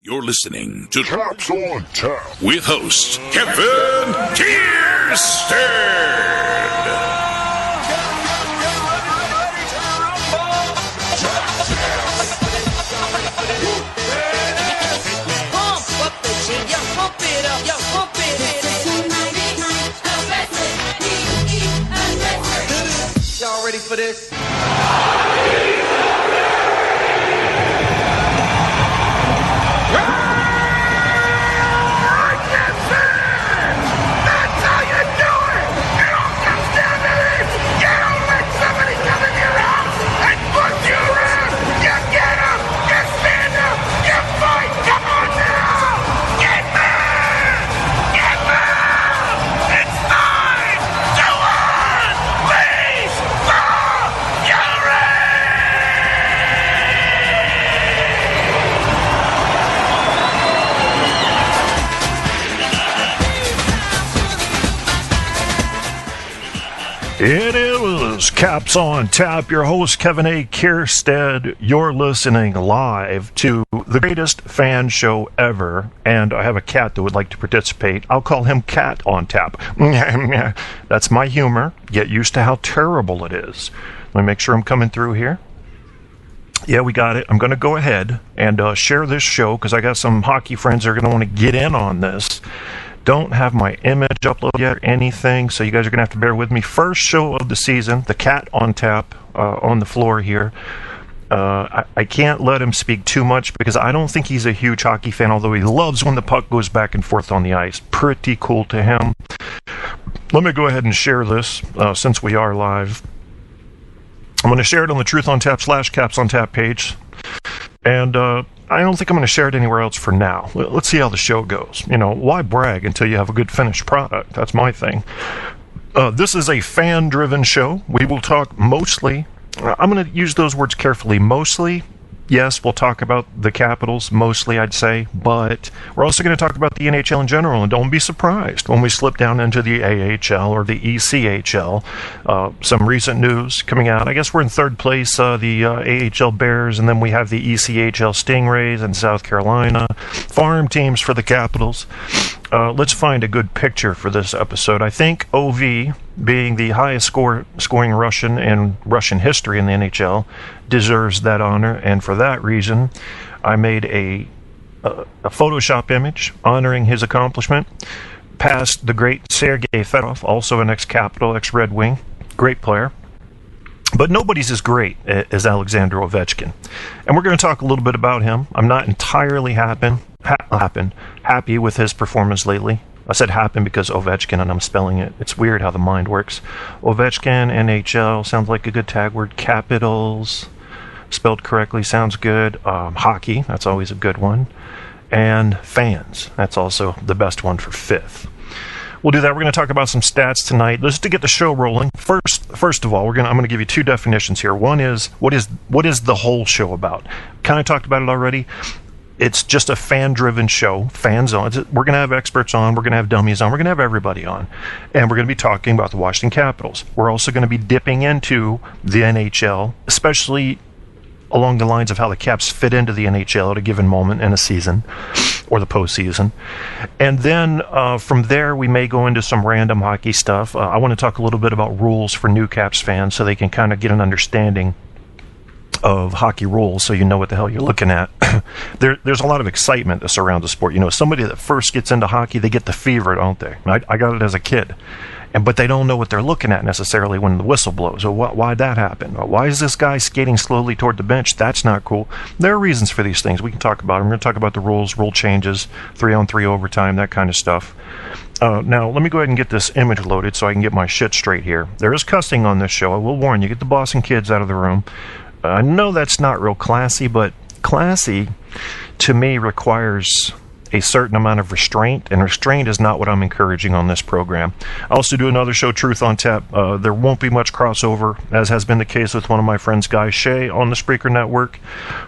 You're listening to Caps on Tap with host Kevin Kierstead. Y'all ready for this? It is Caps on Tap, your host Kevin A. Kierstead. You're listening live to the greatest fan show ever, and I have a cat that would like to participate. I'll call him Cat on Tap. That's my humor. Get used to how terrible it is. Let me make sure I'm coming through here. Yeah, we got it. I'm going to go ahead and share this show because I got some hockey friends that are going to want to get in on this. Don't have my image uploaded yet or anything, so you guys are going to have to bear with me. First show of the season, the Cat on Tap on the floor here. I can't let him speak too much because I don't think he's a huge hockey fan, although he loves when the puck goes back and forth on the ice. Pretty cool to him. Let me go ahead and share this since we are live. I'm going to share it on the Truth on Tap / Caps on Tap page. And I don't think I'm going to share it anywhere else for now. Let's see how the show goes. You know, why brag until you have a good finished product? That's my thing. This is a fan-driven show. We will talk mostly, I'm going to use those words carefully, mostly. Yes, we'll talk about the Capitals, mostly I'd say, but we're also going to talk about the NHL in general, and don't be surprised when we slip down into the AHL or the ECHL. Some recent news coming out. I guess we're in third place, the AHL Bears, and then we have the ECHL Stingrays in South Carolina. Farm teams for the Capitals. Let's find a good picture for this episode. I think OV, being the highest scoring Russian in Russian history in the NHL, deserves that honor, and for that reason, I made a Photoshop image honoring his accomplishment, past the great Sergei Fedorov, also an ex-Capital, ex-Red Wing, great player. But nobody's as great as Alexander Ovechkin. And we're going to talk a little bit about him. I'm not entirely happy with his performance lately. I said happen because Ovechkin, and I'm spelling it. It's weird how the mind works. Ovechkin, NHL, sounds like a good tag word. Capitals, spelled correctly, sounds good. Hockey, that's always a good one. And fans, that's also the best one for fifth. We'll do that. We're going to talk about some stats tonight. Just to get the show rolling. First of all, I'm going to give you two definitions here. One is what is the whole show about? Kind of talked about it already. It's just a fan-driven show. Fans on. We're going to have experts on. We're going to have dummies on. We're going to have everybody on, and we're going to be talking about the Washington Capitals. We're also going to be dipping into the NHL, especially along the lines of how the Caps fit into the NHL at a given moment in a season or the postseason. And then from there, we may go into some random hockey stuff. I want to talk a little bit about rules for new Caps fans so they can kind of get an understanding of hockey rules so you know what the hell you're looking at. There's a lot of excitement that surrounds the sport. You know, somebody that first gets into hockey, they get the fever, don't they? I got it as a kid. But they don't know what they're looking at necessarily when the whistle blows. Or why'd that happen? Or why is this guy skating slowly toward the bench? That's not cool. There are reasons for these things. We can talk about them. We're going to talk about the rules, rule changes, 3-on-3 overtime, that kind of stuff. Now, let me go ahead and get this image loaded so I can get my shit straight here. There is cussing on this show. I will warn you. Get the boss and kids out of the room. I know that's not real classy, but classy to me requires a certain amount of restraint, and restraint is not what I'm encouraging on this program. I also do another show, Truth on Tap. There won't be much crossover, as has been the case with one of my friends, Guy Shea, on the Spreaker Network,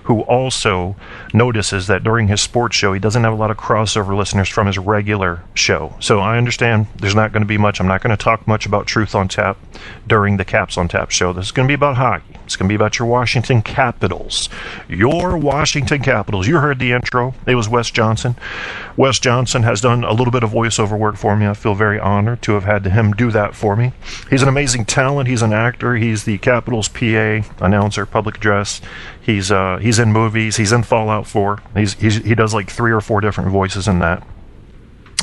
who also notices that during his sports show, he doesn't have a lot of crossover listeners from his regular show. So I understand there's not going to be much. I'm not going to talk much about Truth on Tap during the Caps on Tap show. This is going to be about hockey. It's going to be about your Washington Capitals. Your Washington Capitals. You heard the intro. It was Wes Johnson. Wes Johnson has done a little bit of voiceover work for me. I feel very honored to have had him do that for me. He's an amazing talent. He's an actor. He's the Capitals PA, announcer, public address. He's in movies. He's in Fallout 4. He does like 3 or 4 different voices in that.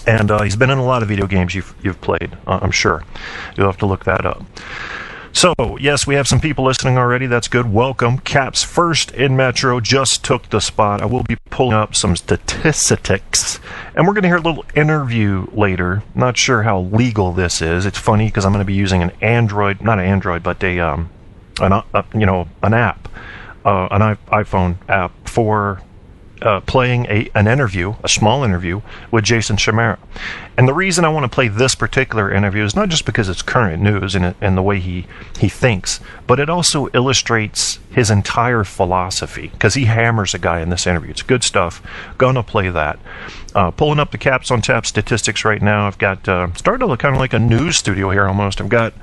And he's been in a lot of video games you've played, I'm sure. You'll have to look that up. So, yes, we have some people listening already. That's good. Welcome. Caps First in Metro just took the spot. I will be pulling up some statistics. And we're going to hear a little interview later. Not sure how legal this is. It's funny because I'm going to be using an Android, not an Android, but an app, an iPhone app for playing an interview, a small interview, with Jason Chimera. And the reason I want to play this particular interview is not just because it's current news and the way he thinks, but it also illustrates his entire philosophy, because he hammers a guy in this interview. It's good stuff. Gonna play that. Pulling up the Caps on Tap statistics right now. I've got, starting to look kind of like a news studio here almost. I've got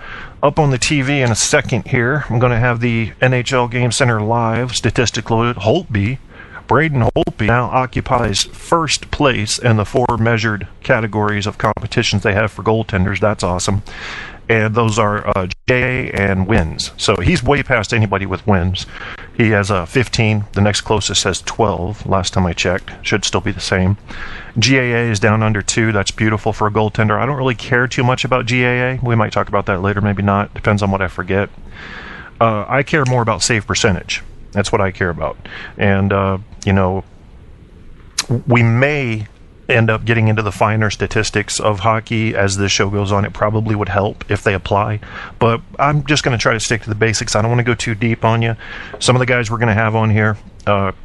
up on the TV in a second here, I'm going to have the NHL Game Center Live statistics loaded. Braden Holtby now occupies first place in the 4 measured categories of competitions they have for goaltenders. That's awesome. And those are GAA and wins. So he's way past anybody with wins. He has 15. The next closest has 12. Last time I checked. Should still be the same. GAA is down under 2. That's beautiful for a goaltender. I don't really care too much about GAA. We might talk about that later. Maybe not. Depends on what I forget. I care more about save percentage. That's what I care about. And, we may end up getting into the finer statistics of hockey as the show goes on. It probably would help if they apply. But I'm just going to try to stick to the basics. I don't want to go too deep on you. Some of the guys we're going to have on here,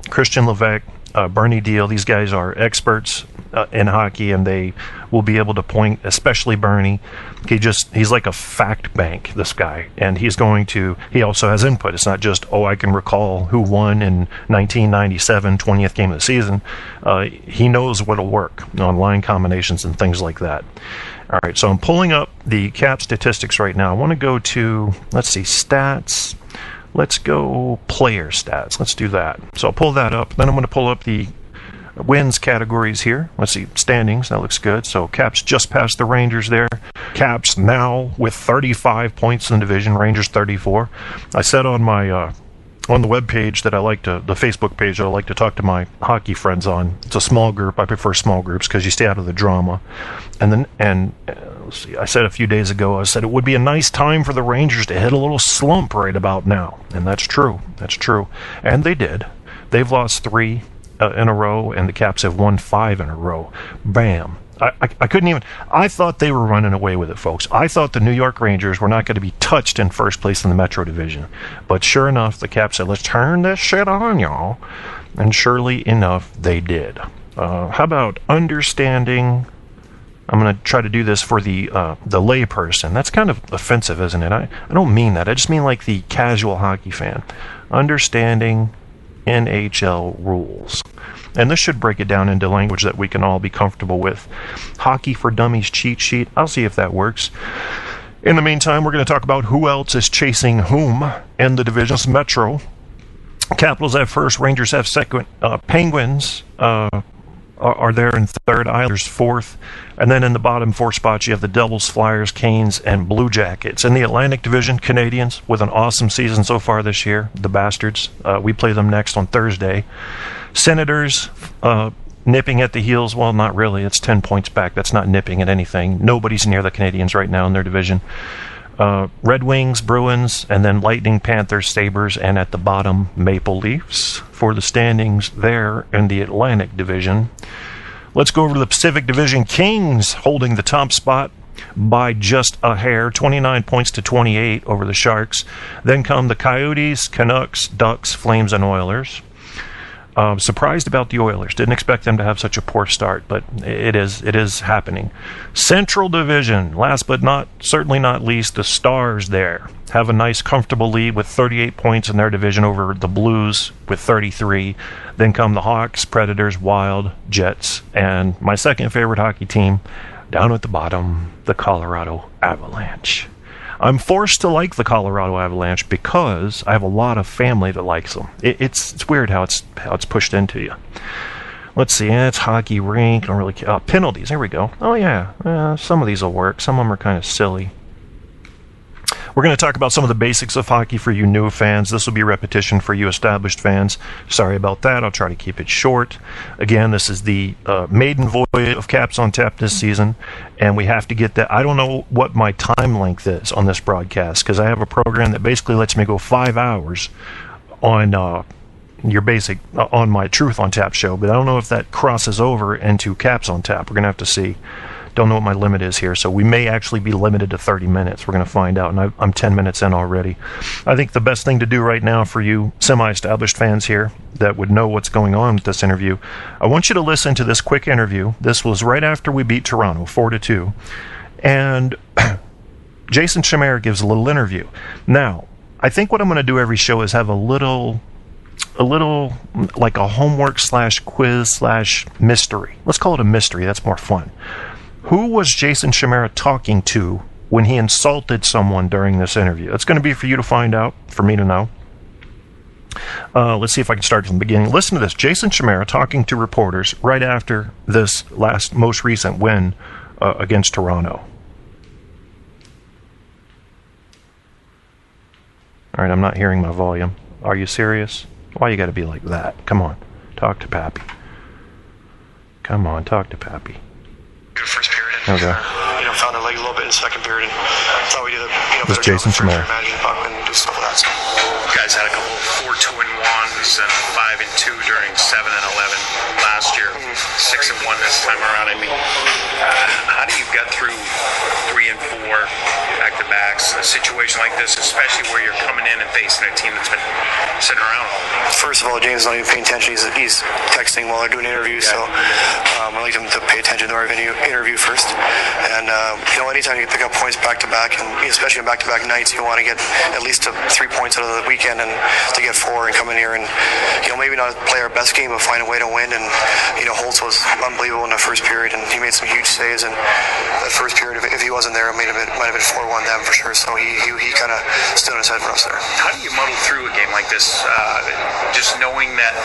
Christian Levesque, Bernie Deal, these guys are experts in hockey, and they will be able to point, especially Bernie. He's like a fact bank, this guy, and he also has input. It's not just, I can recall who won in 1997, 20th game of the season. He knows what'll work on line combinations and things like that. All right, so I'm pulling up the cap statistics right now. I want to go to, stats. Let's go player stats. Let's do that. So I'll pull that up. Then I'm going to pull up the wins categories here. Let's see, standings. That looks good. So Caps just passed the Rangers there. Caps now with 35 points in the division. Rangers 34. I said on my on the web page that the Facebook page that I like to talk to my hockey friends on. It's a small group. I prefer small groups because you stay out of the drama. And let's see, I said a few days ago, it would be a nice time for the Rangers to hit a little slump right about now. And that's true. That's true. And they did. They've lost 3 in a row, and the Caps have won 5 in a row. Bam. I couldn't even... I thought they were running away with it, folks. I thought the New York Rangers were not going to be touched in first place in the Metro Division. But sure enough, the Caps said, let's turn this shit on, y'all. And surely enough, they did. How about understanding... I'm going to try to do this for the lay person. That's kind of offensive, isn't it? I don't mean that. I just mean like the casual hockey fan. Understanding NHL rules. And this should break it down into language that we can all be comfortable with. Hockey for Dummies cheat sheet. I'll see if that works. In the meantime, we're going to talk about who else is chasing whom in the divisions. Metro. Capitals have first. Rangers have second. Penguins are there in third. Islanders fourth. And then in the bottom 4 spots, you have the Devils, Flyers, Canes, and Blue Jackets. In the Atlantic Division, Canadians with an awesome season so far this year. The Bastards. We play them next on Thursday. Senators nipping at the heels. Well, not really. It's 10 points back. That's not nipping at anything. Nobody's near the Canadians right now in their division. Red Wings, Bruins, and then Lightning, Panthers, Sabres, and at the bottom, Maple Leafs for the standings there in the Atlantic Division. Let's go over to the Pacific Division. Kings holding the top spot by just a hair, 29 points to 28 over the Sharks. Then come the Coyotes, Canucks, Ducks, Flames, and Oilers. Surprised about the Oilers. Didn't expect them to have such a poor start, but it is happening. Central Division, last but certainly not least, the Stars there have a nice comfortable lead with 38 points in their division over the Blues with 33. Then come the Hawks, Predators, Wild, Jets, and my second favorite hockey team down at the bottom, the Colorado Avalanche. I'm forced to like the Colorado Avalanche because I have a lot of family that likes them. It's weird how it's pushed into you. Let's see. It's hockey rink. Don't really care. Penalties. There we go. Oh yeah. Some of these will work. Some of them are kind of silly. We're going to talk about some of the basics of hockey for you new fans. This will be repetition for you established fans. Sorry about that. I'll try to keep it short. Again, this is the maiden voyage of Caps on Tap this season, and we have to get that. I don't know what my time length is on this broadcast because I have a program that basically lets me go 5 hours on on my Truth on Tap show, but I don't know if that crosses over into Caps on Tap. We're going to have to see. Don't know what my limit is here, so we may actually be limited to 30 minutes. We're going to find out, and I'm 10 minutes in already. I think the best thing to do right now for you semi-established fans here that would know what's going on with this interview, I want you to listen to this quick interview. This was right after we beat Toronto 4-2, and Jason Chimera gives a little interview. Now, I think what I'm going to do every show is have a little like a homework / quiz / mystery. Let's call it a mystery. That's more fun. Who was Jason Chimera talking to when he insulted someone during this interview? It's going to be for you to find out, for me to know. Let's see if I can start from the beginning. Listen to this. Jason Chimera talking to reporters right after this most recent win against Toronto. All right, I'm not hearing my volume. Are you serious? Why you got to be like that? Come on. Talk to Pappy. Come on, talk to Pappy. Good first period. Okay. Found our legs a little bit in the second period, and thought we did a This better Jason job Chimera. managing the puck and do stuff like that. So. You guys had a couple of 4-2-1s and 5-2 during 7 and 11 last year. 6 and 1 this time around. I mean, how do you get through 3 and 4 back-to-backs in a situation like this, especially where you're coming in and facing a team that's been sitting around all day? First of all, James is not even paying attention. He's texting while they're doing interviews, so I like him to pay attention to our interview first. And anytime you pick up points back-to-back, and especially on back-to-back nights, you want to get at least 3 points out of the weekend, and to get 4 and come in here and maybe not play our best game, but find a way to win. And Holtz was unbelievable in the first period, and he made some huge saves. And that first period, if he wasn't there, it might have been 4-1 them for sure. So he kind of stood on his head for us there. How do you muddle through a game like this, just knowing that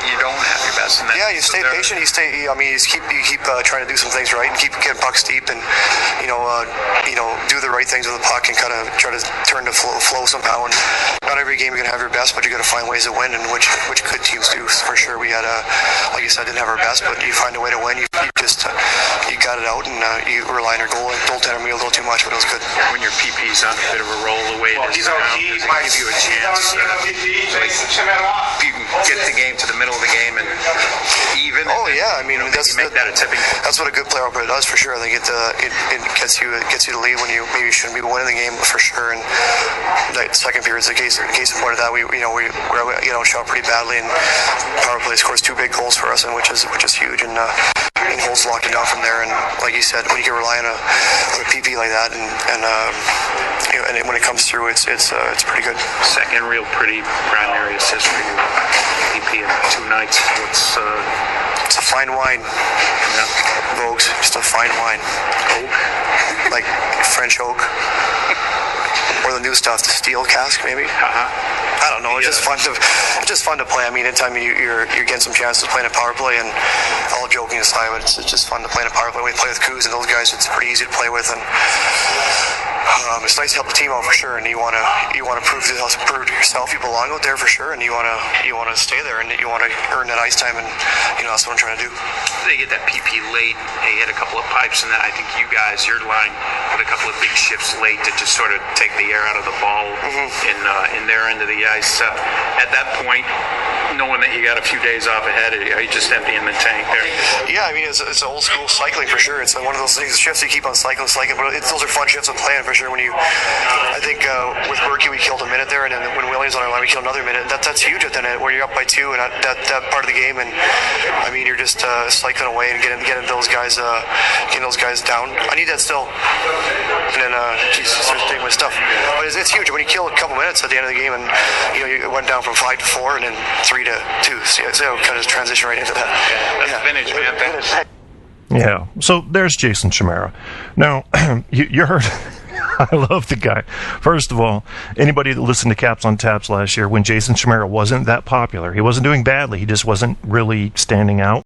you don't have your best? And yeah, you stay patient. You keep trying to do some things right, and keep getting pucks deep, and do the right things with the puck, and kind of try to turn the flow somehow. And not every game you're gonna have your best, but you got to find ways to win, and which good teams do for sure. We had like you said, didn't have our best, but you find a way to win. You got it out, and you rely on your goaltender maybe a little too much, but it was good. When your PP's on a bit of a roll, the way it is now, does it give you a chance? If you can get the game to the middle of the game and even. Oh yeah, I mean that's make that a tipping point. That's what a good player output does for sure. I think it gets you to lead when you maybe shouldn't be winning the game for sure. And the second period is a case in point of that. We shot pretty badly, and power play scores 2 big goals for us, and which is huge. And Holtz locked it down from there. And like you said, when you can rely on a PP like that, and when it comes through, it's pretty good. Second real pretty primary assist for you, PP in 2 nights. It's a fine wine, folks. Just a fine wine. Like French oak, or the new stuff, the steel cask, maybe. I don't know. It's just fun to play. I mean, anytime you're getting some chances playing a power play, and all joking aside, but it's just fun to play in a power play. We play with Coos and those guys. It's pretty easy to play with, and it's nice to help the team out for sure. And you want to prove to yourself you belong out there for sure, and you want to stay there, and you want to earn that ice time, and that's what I'm trying to do. They get that PP late. They hit a couple of pipes, and then I think you guys, your line, put a couple of big shifts late to just sort of take the air out of the ball in their end of the ice. At that point, knowing that you got a few days off ahead, are you just emptying the tank there? Yeah, I mean, it's old school cycling for sure. It's one of those things, shifts you keep on cycling, but those are fun shifts of playing for sure. I think with Berkey we killed a minute there, and then when Williams on our line we killed another minute. That's huge at the end, where you're up by 2 and that part of the game, and I mean you're just cycling away and getting those guys down. I need that still, and then start taking my stuff. But it's huge when you kill a couple minutes at the end of the game, and you went down from 5 to 4 and then 3 to 2. So kind of transition right into that. That's vintage, man. Yeah, so there's Jason Chimera. Now, you heard, I love the guy. First of all, anybody that listened to Caps on Taps last year, when Jason Chimera wasn't that popular, he wasn't doing badly, he just wasn't really standing out.